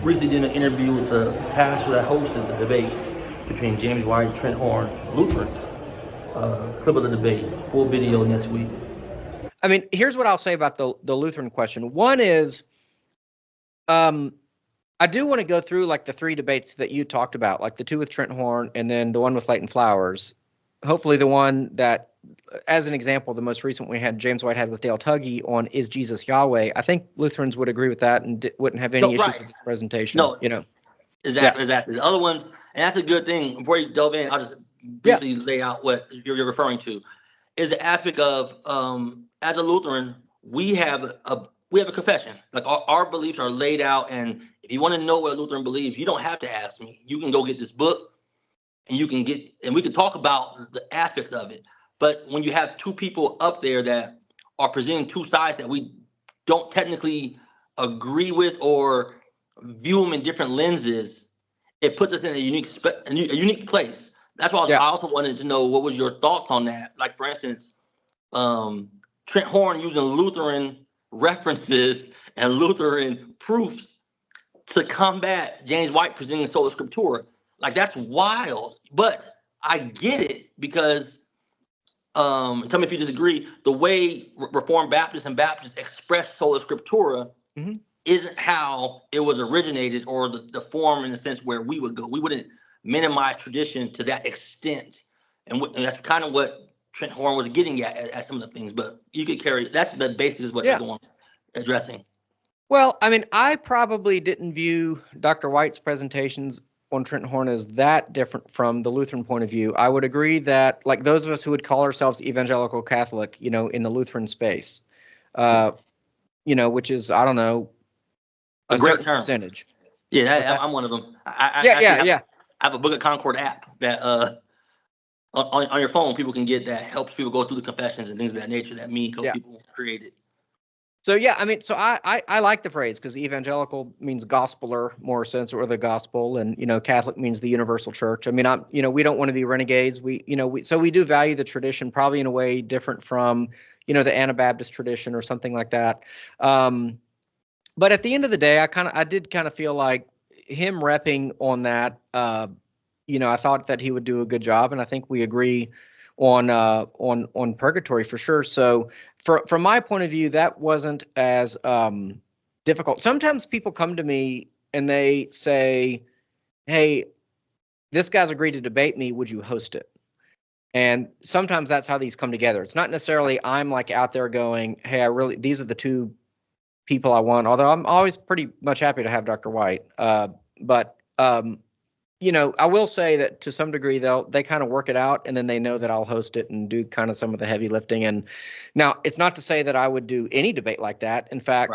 recently did an interview with the pastor that hosted the debate between James White and Trent Horn, Lutheran. Clip of the debate, full video next week. I mean, here's what I'll say about the Lutheran question. One is, I do want to go through like the three debates that you talked about, like the two with Trent Horn and then the one with Leighton Flowers. Hopefully the one that, as an example, the most recent we had, James White had with Dale Tuggy on Is Jesus Yahweh? I think Lutherans would agree with that and wouldn't have any issues with the presentation. No, Exactly. The other ones, and that's a good thing. Before you delve in, I'll just briefly lay out what you're referring to. Is the aspect of as a Lutheran, we have a confession. Like our beliefs are laid out, and if you want to know what a Lutheran believes, you don't have to ask me. You can go get this book, and we can talk about the aspects of it. But when you have two people up there that are presenting two sides that we don't technically agree with or view them in different lenses, it puts us in a unique place. That's why I also wanted to know what was your thoughts on that. Like, for instance, Trent Horn using Lutheran references and Lutheran proofs to combat James White presenting sola scriptura. Like, that's wild. But I get it because, tell me if you disagree, the way Reformed Baptists and Baptists express sola scriptura isn't how it was originated, or the form in the sense where we would go. We wouldn't minimize tradition to that extent. And that's kind of what Trent Horn was getting at some of the things. But you could carry, that's the basis of what you're going addressing. Well, I mean, I probably didn't view Dr. White's presentations on Trent Horn as that different from the Lutheran point of view. I would agree that, like, those of us who would call ourselves evangelical Catholic, in the Lutheran space, which is, I don't know, a great certain percentage. Yeah, I'm one of them. I have a Book of Concord app that on your phone people can get that helps people go through the confessions and things of that nature that me and people created. So I like the phrase because evangelical means gospeler, more sense, or the gospel, and Catholic means the universal church. I mean, we don't want to be renegades. We do value the tradition, probably in a way different from the Anabaptist tradition or something like that. But at the end of the day, I did kind of feel like him repping on that. I thought that he would do a good job, and I think we agree on purgatory for sure. So from my point of view, that wasn't as difficult. Sometimes people come to me and they say, "Hey, this guy's agreed to debate me. Would you host it?" And sometimes that's how these come together. It's not necessarily I'm like out there going, "Hey, these are the two people I want." Although I'm always pretty much happy to have Dr. White. But I will say that to some degree they kind of work it out, and then they know that I'll host it and do kind of some of the heavy lifting. And now it's not to say that I would do any debate like that. In fact,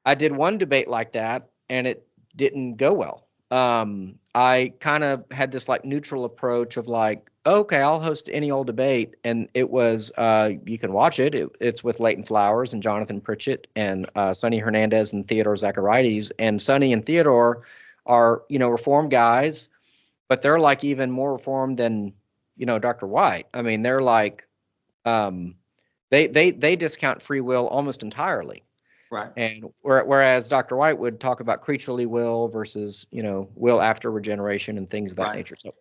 I did one debate like that, and it didn't go well. I kind of had this like neutral approach of like, okay, I'll host any old debate, and it was you can watch it. It's with Leighton Flowers and Jonathan Pritchett and Sonny Hernandez and Theodore Zachariades. And Sonny and Theodore are Reformed guys, but they're like even more Reformed than Dr. White. I mean, they're like they discount free will almost entirely. Right. And whereas Dr. White would talk about creaturely will versus, will after regeneration and things of that nature. So,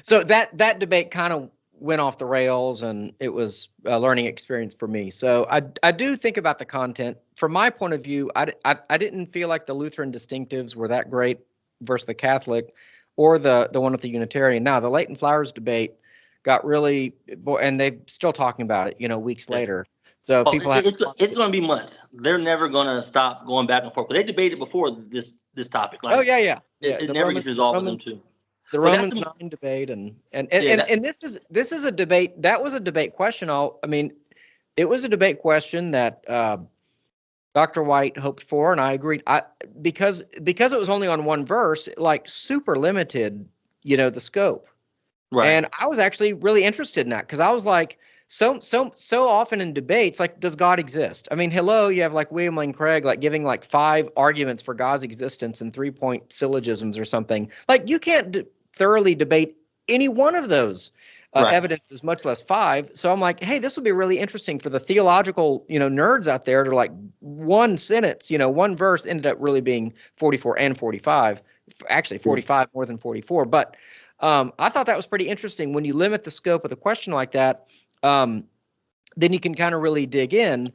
so that debate kind of went off the rails, and it was a learning experience for me. So I do think about the content. From my point of view, I didn't feel like the Lutheran distinctives were that great versus the Catholic or the one with the Unitarian. Now, the Leighton Flowers debate got really, and they're still talking about it, weeks later. So it's going to be months. They're never going to stop going back and forth. But they debated before this topic. Like, it never gets resolved with them too. The Romans 9 debate and this is a debate. That was a debate question. It was a debate question that Dr. White hoped for, and I agreed. Because it was only on one verse, it like super limited, the scope. Right. And I was actually really interested in that because I was like, so often in debates, like, does God exist? I mean, hello, you have like William Lane Craig like giving like 5 arguments for God's existence in 3-point syllogisms or something. Like, you can't thoroughly debate any one of those. Right. evidences, much less 5. So I'm like, hey, this would be really interesting for the theological, nerds out there to like one sentence, one verse ended up really being 44 and 45, actually 45 more than 44. But I thought that was pretty interesting. When you limit the scope of the question like that, then you can kind of really dig in.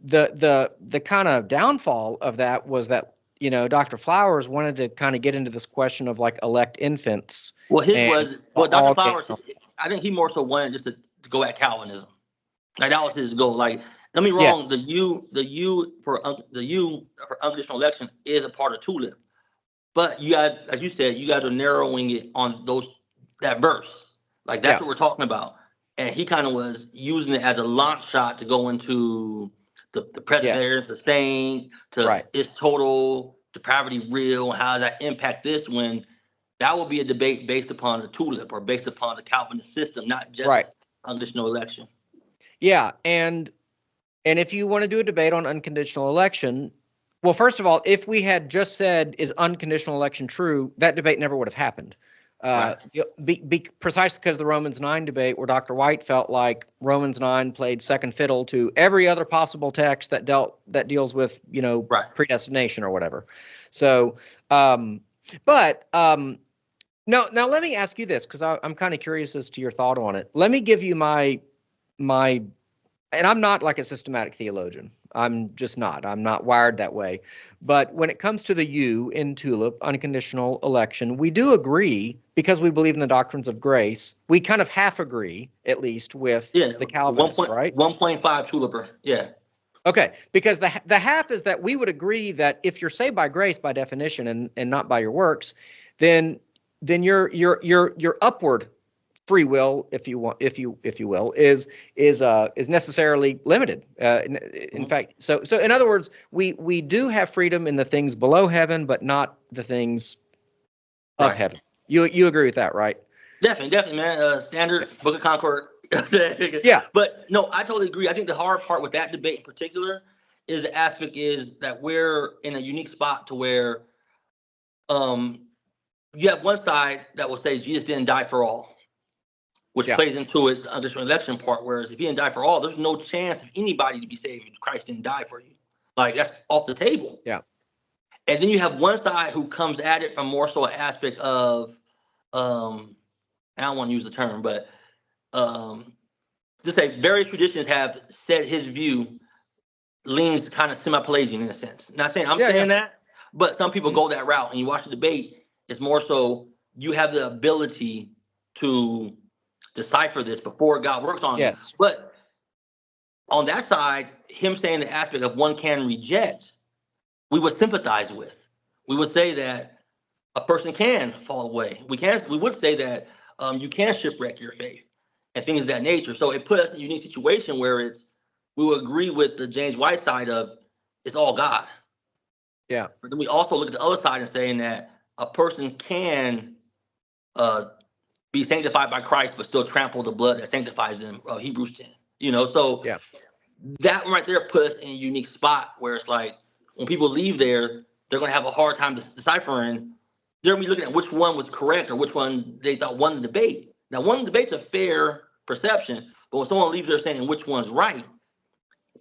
The kind of downfall of that was that, Dr. Flowers wanted to kind of get into this question of like elect infants. Well, his and was Dr. Flowers. I think he more so wanted just to go at Calvinism. Like that was his goal. Like, don't be wrong. Yes. The U for unconditional election is a part of TULIP, but you got, as you said, you guys are narrowing it on that verse. Like that's what we're talking about. And he kind of was using it as a launch shot to go into the Presbyterians, the saint, to is total depravity real, and how does that impact this, when that will be a debate based upon the TULIP or based upon the Calvinist system, not just unconditional election. Yeah, and if you want to do a debate on unconditional election, well, first of all, if we had just said, is unconditional election true, that debate never would have happened. Precisely because the Romans 9 debate, where Dr. White felt like Romans 9 played second fiddle to every other possible text that deals with predestination or whatever. So, now let me ask you this, because I'm kind of curious as to your thought on it. Let me give you my, and I'm not like a systematic theologian. I'm just not. I'm not wired that way. But when it comes to the U in TULIP, unconditional election, we do agree, because we believe in the doctrines of grace. We kind of half agree, at least, with the Calvinists, right? 1.5 TULIPer. Yeah. Okay, because the half is that we would agree that if you're saved by grace by definition and not by your works, then your upward free will, if you will, is necessarily limited. In fact, so in other words, we do have freedom in the things below heaven, but not the things of heaven. You agree with that, right? Definitely, man. Standard Book of Concord. Yeah. But no, I totally agree. I think the hard part with that debate in particular is the aspect is that we're in a unique spot to where you have one side that will say Jesus didn't die for all, which plays into it, the unconditional election part, whereas if he didn't die for all, there's no chance of anybody to be saved if Christ didn't die for you. Like, that's off the table. Yeah. And then you have one side who comes at it from more so an aspect of, I don't want to use the term, but just say various traditions have said his view leans kind of semi-Pelagian in a sense. Not saying I'm saying that, but some people go that route. And you watch the debate, it's more so you have the ability to decipher this before God works on it. But on that side, him saying the aspect of one can reject, we would sympathize with. We would say that a person can fall away. We would say that you can shipwreck your faith and things of that nature. So it put us in a unique situation where we will agree with the James White side of it's all God. Yeah. But then we also look at the other side and saying that a person can be sanctified by Christ, but still trample the blood that sanctifies them. Hebrews 10. So that right there put us in a unique spot where it's like when people leave there, they're going to have a hard time deciphering. They're going to be looking at which one was correct or which one they thought won the debate. Now, one of the debate's a fair perception, but when someone leaves there saying which one's right,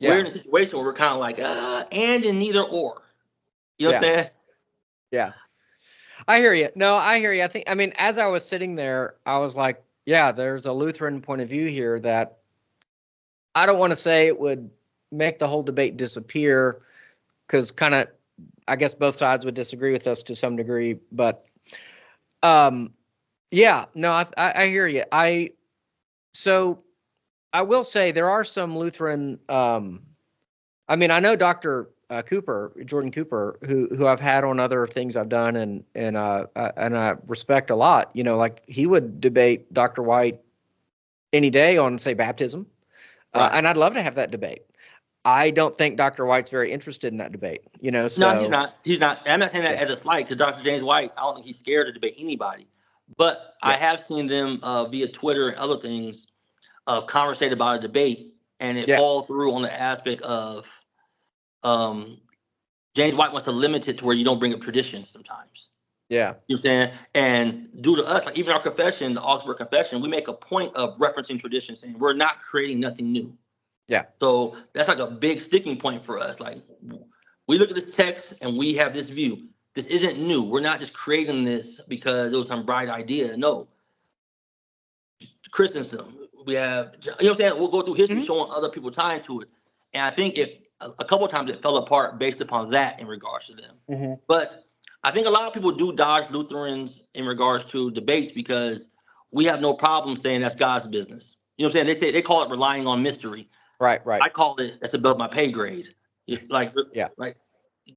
we're in a situation where we're kind of like, and in neither or. You know what I'm saying? Yeah. I hear you. No, I hear you. I mean, as I was sitting there, I was like, yeah, there's a Lutheran point of view here that I don't want to say it would make the whole debate disappear, because kind of, I guess both sides would disagree with us to some degree. But yeah, no, I hear you. So I will say there are some Lutheran, I mean, I know Dr. Jordan Cooper, who I've had on other things I've done, and I respect a lot. Like he would debate Dr. White any day on, say, baptism, and I'd love to have that debate. I don't think Dr. White's very interested in that debate. So no, he's not. He's not. I'm not saying that as a slight to Dr. James White. I don't think he's scared to debate anybody. But I have seen them via Twitter and other things conversate about a debate, and it falls through on the aspect of James White wants to limit it to where you don't bring up tradition sometimes. Yeah. You know what I'm saying? And due to us, like even our confession, the Augsburg Confession, we make a point of referencing tradition, saying we're not creating nothing new. Yeah. So that's like a big sticking point for us. Like we look at this text and we have this view. This isn't new. We're not just creating this because it was some bright idea. No. Christendom. We have, you know what I'm saying? We'll go through history showing other people tying to it. And I think if a couple of times it fell apart based upon that in regards to them. But I think a lot of people do dodge Lutherans in regards to debates because we have no problem saying that's God's business. You know what I'm saying? They call it relying on mystery. Right. I call it that's above my pay grade. Like